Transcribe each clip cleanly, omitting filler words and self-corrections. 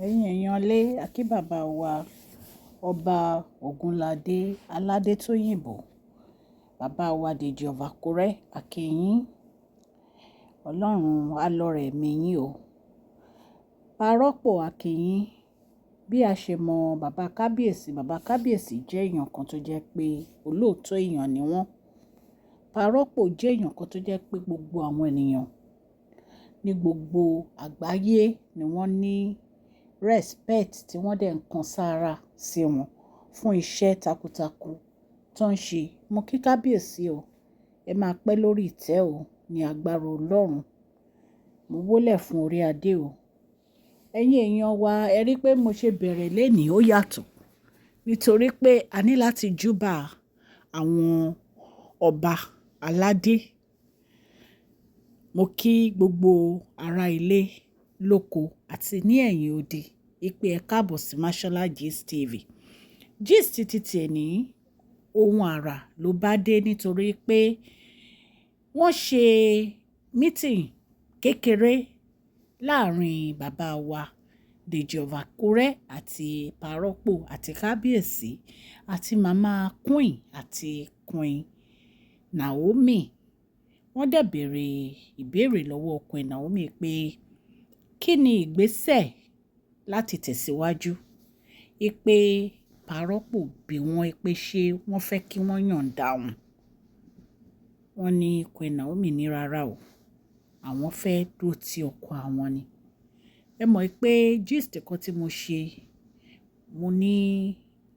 ẹ̀yin èèyàn lé akí bàbá wa ọba Ògúnládé Aládétóyìnbó bàbá wa Dèjì of Àkúrẹ́ akíyín ọlọ́run alọ́rẹ̀ mi yín o parọ́pò akíyín bí a ṣe mọ bàbá kábíyèsí jẹ́ èèyàn kan tó jẹ́ pé olóòótọ́ èèyàn ni wọ́n. Parọ́pò jẹ́ èèyàn kan tó jẹ́ pé gbogbo àwọn ènìyàn ní gbogbo àgbáyé ni wọ́n ní respect tí wọ́n dẹ̀ ń kan sára sí wọn fún iṣẹ́ takuntakun tó ń ṣe. Mo kí kábíyèsí o, ẹ máa pẹ́ lórí ìtẹ́ o ní agbára Ọlọ́run. Mo wólẹ̀ fún orí adé o. Ẹ̀yin èèyàn wa, ẹ rí pé mo ṣe bẹ̀rẹ̀ lénìí ó yàtọ̀ nítorí pé a ní láti júbà àwọn ọba aládé. Mo kí gbogbo ará ilé lóko àti ní ẹ̀yìn odi ìpè ẹ káàbọ̀ sí Mashola Gist TV. Gist ti tiẹ̀ ní ohun àrà ló bá dé nítorí pé wọ́n ṣe meeting kékeré láàrin bàbá wa Dèjì of Àkúrẹ́ àti parọ́pò àti kábíyèsí àti màmá Queen àti Queen Naomi. Wọ́n dẹ̀ béèrè ìbéèrè lọ́wọ́ Queen Naomi pé kí ni ìgbésẹ̀ láti tẹ̀síwájú. Ìpè parọ́pò bí wọ́n pé ṣé wọ́n fẹ́ kí wọ́n yọ̀ǹda wọn. Wọ́n ní Queen Naomi ní rárá o, àwọn fẹ́ dúró ti ọkọ àwọn ni. Ẹ mọ̀ pé gist kan tí mo ṣe, mo ní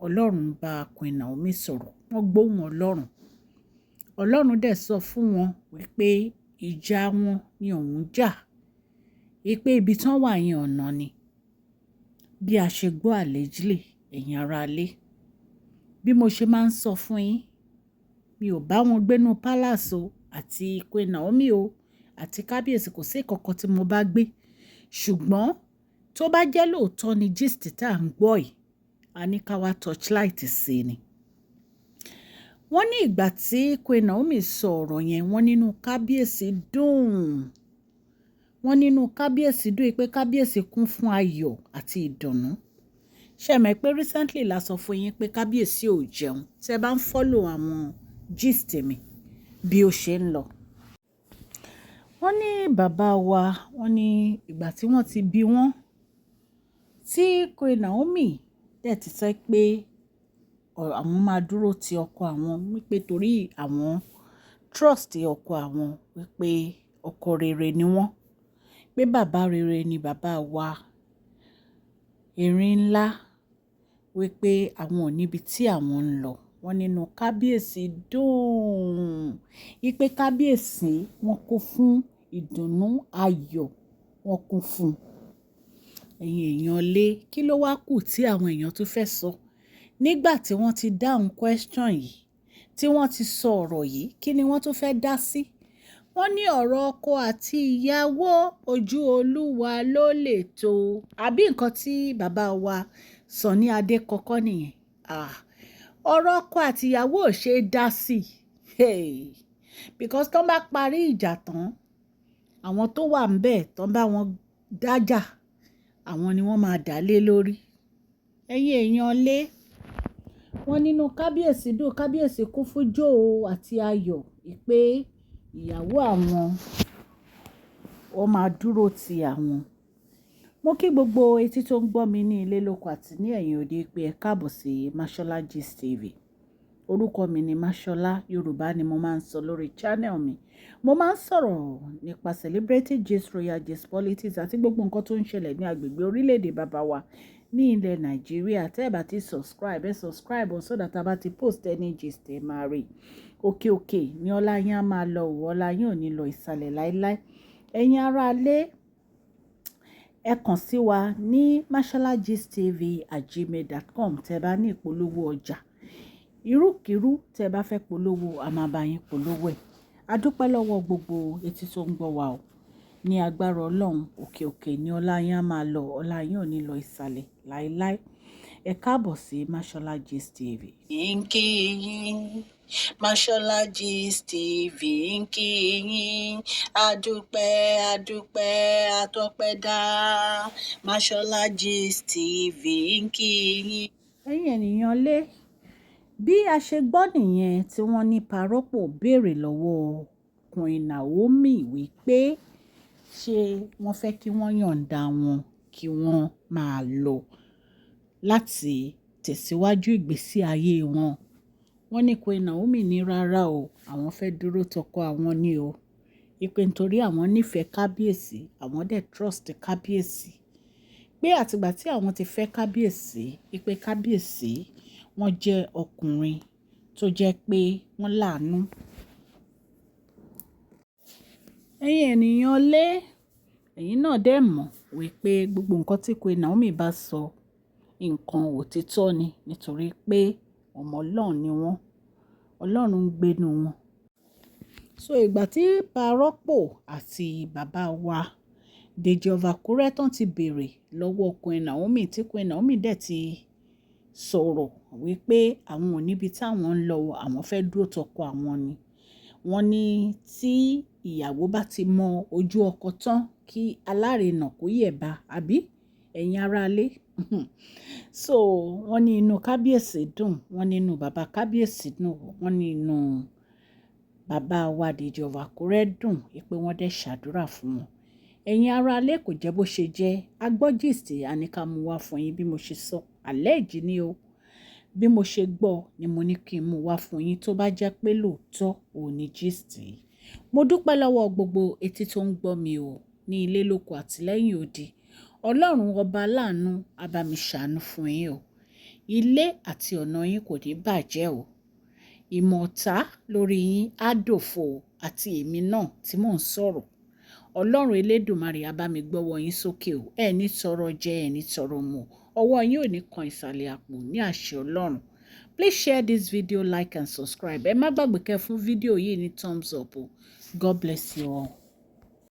Ọlọ́run bá Queen Naomi sọ̀rọ̀, wọ́n gbóhùn Ọlọ́run. Ọlọ́run dẹ̀ sọ fún wọn wípé ìjà wọn ni òun jà, wípé ibi tán wà yẹn ọ̀nà ni. Bí a ṣe gbọ́ allegedly ẹ̀yin ará ilé, bí mo ṣe máa ń sọ fún yín, mi ò bá wọn gbénú palace o àti Queen Naomi o àti kábíyèsí, kò sí ìkọ̀kọ̀ tí mo bá gbé. Ṣùgbọ́n tó bá jẹ́ lóòótọ́ ni gist tá à ń gbọ́ yìí, a ní ká wá torchlight sí ni. Wọ́n ní ìgbà tí Queen Naomi sọ ọ̀rọ̀ yẹn, wọ́n nínú kábíyèsí dùn. Wọ́n nínú kábíyèsí dùn pé kábíyèsí kún fún ayọ̀ àti ìdùnnú. Ṣé ẹ mọ̀ pé recently la sọ fún yín pé kábíyèsí ò jẹun. Tẹ́ bá ń follow àwọn gist mi bí ó ṣe ń lọ. Wọ́n ní bàbá wa, wọ́n ní ìgbà tí wọ́n ti bí wọ́n, tí Queen Naomi dẹ̀ ti sọ pé àwọn máa dúró ti ọkọ àwọn wípé torí àwọn trust ọkọ àwọn wípé ọkọ rere ni wọ́n, pé bàbá rere ni bàbá wa erin ńlá, wípé àwọn ò níbi tí àwọn ń lọ. Wọ́n nínú kábíyèsí dùn, wípé kábíyèsí wọn kún fún ìdùnnú ayọ̀, wọn kún fún. Ẹ̀yin èèyàn lé, kí ló wá kù tí àwọn èèyàn tó fẹ́ sọ? Nígbà tí wọ́n ti dáhùn question yìí, tí wọ́n ti sọ ọ̀rọ̀ yìí, kí ni wọ́n tó fẹ́ dá sí? Wọ́n ní ọ̀rọ̀ ọkọ àti ìyàwó ojú Olúwa ló lè tó. Àbí nǹkan tí bàbá wa Sunny Adé kọ́kọ́ nìyẹn. Ọ̀rọ̀ ọkọ àti ìyàwó ò ṣe é dá sí. Because tán bá parí ìjà tán, àwọn tó wà ńbẹ̀ tán bá wọn dájà, àwọn ni wọ́n máa dá lé lórí. Ẹ̀yin èèyàn lé, wọ́n nínú kábíyèsí dùn, kábíyèsí kún fún jóò àti ayọ̀ pé ìyàwó àwọn ó máa dúró ti àwọn. Mo kí gbogbo etí tó ń gbọ́ mi ní ilé lóko àti ní ẹ̀yìn òde pé ẹ káàbọ̀ sí Mashola Gist TV. Orúkọ mi ni Mashola, Yorùbá ni mo máa ń sọ lórí channel mi. Mo máa ń sọ̀rọ̀ nípa celebrity gist, royal gist, politics àti gbogbo nǹkan tó ń ṣẹlẹ̀ ní agbègbè orílẹ̀-èdè bàbá wa ní ilẹ̀ Nàìjíríà. Tẹ́ ẹ bá ti subscribe so that a bá ti post any gist ẹ máa rí. Òkè ni ọlá yín á máa lọ, ọlá yín ò ní lọ ìsàlẹ̀ láíláí. Ẹ̀yin ará ilé, ẹ kàn sí wa ní masholagist.tv@gmail.com tẹ́ bá ní ìpolówó ọjà. Irúkirú tẹ́ bá fẹ́ polówó, a máa bá yín polówó ẹ̀. A dúpẹ́ lọ́wọ́ gbogbo etí tó ń gbọ́ wa o. Ní agbára Ọlọ́run, òkè ni ọlá yín á máa lọ, ọlá yín ò ní lọ ìsàlẹ̀ láíláí. Ẹ káàbọ̀ sí Mashola Gist TV. Yín kí yín. Mashola Gist TV ń kí yín, adúpẹ́ adúpẹ́ atọ́pẹ́dá. Mashola Gist TV ń kí yín. Ẹ̀yin ènìyàn lé bí a ṣe gbọ́ nìyẹn tí wọ́n ní Parọ́pọ̀ béèrè lọ́wọ́ Queen Naomi wípé ṣé wọ́n fẹ́ kí wọ́n yọ̀ǹda wọn kí wọ́n máa lọ láti tẹ̀síwájú ìgbésí ayé wọn. Wọ́n ní Queen Naomi ní rárá o, àwọn fẹ́ dúró tọkọ àwọn ni o. Ìpè nítorí àwọn nífẹ̀ẹ́ kábíyèsí, àwọn dẹ̀ trust kábíyèsí. Pé àtìgbà tí àwọn ti fẹ́ kábíyèsí, ìpè kábíyèsí wọ́n jẹ́ ọkùnrin tó jẹ́ pé wọ́n láàánú. Ẹ̀yin ènìyàn lé, ẹ̀yin náà dẹ̀ mọ̀ wípé gbogbo nǹkan tí Queen Naomi bá sọ, nǹkan òtítọ́ ni nítorí pé ọmọ Ọlọ́run ni wọ́n. Ọlọ́run ń gbénu wọn. So ìgbà tí Parọ́pọ̀ àti bàbá wa Dèjì of Àkúrẹ́ tán ti béèrè lọ́wọ́ Queen Naomi tí Queen Naomi dẹ̀ ti sọ̀rọ̀ wípé àwọn ò níbi táwọn ń lọ, àwọn fẹ́ dúró tọkọ àwọn ni. Wọ́n ní tí ìyàwó bá ti mọ ojú ọkọ tán kí alárinà kó yẹ̀bá, àbí ẹ̀yin aráalé. So wọ́n ní inú kábíyèsí dùn, wọ́n ní inú bàbá kábíyèsí dùn, wọ́n ní inú bàbá wa Dèjì of Àkúrẹ́ dùn pé wọ́n dẹ̀ ṣàdúrà fún wọn. Ẹ̀yin aráalé kò jẹ́ bó ṣe jẹ́, a gbọ́ gist àníkà mú wá fún yín bí mo ṣe sọ, alẹ́ ìjì ni o. Bí mo ṣe gbọ́ ni mo ní kí n mú wá fún yín tó bá jẹ́ pé lóòótọ́ òun ni gist yìí. Mo dúpẹ́ lọ́wọ́ gbogbo etí tó ń gbọ́ mi o ní ilé lóko àti lẹ́yìn odi. Ọlọ́run ọba aláàánú á bá mi ṣàánú fún yín o. Ilé àti ọ̀nà yín kò ní bàjẹ́ o. Ìmọ̀ ọ̀tá lórí yín á dòfo àti èmi náà tí mò ń sọ̀rọ̀. Ọlọ́run Elédùmarè á bá mi gbọ́wọ́ yín sókè o. Ẹ ní tọrọ jẹ, ẹ ní tọrọ mu. Ọwọ́ yín ò ní kan ìsàlẹ̀ àpò ní àṣẹ Ọlọ́run. Please share this video, like and subscribe. Ẹ má gbàgbé kẹ́ fún fídíò yìí ní thumbs up o. God bless you all.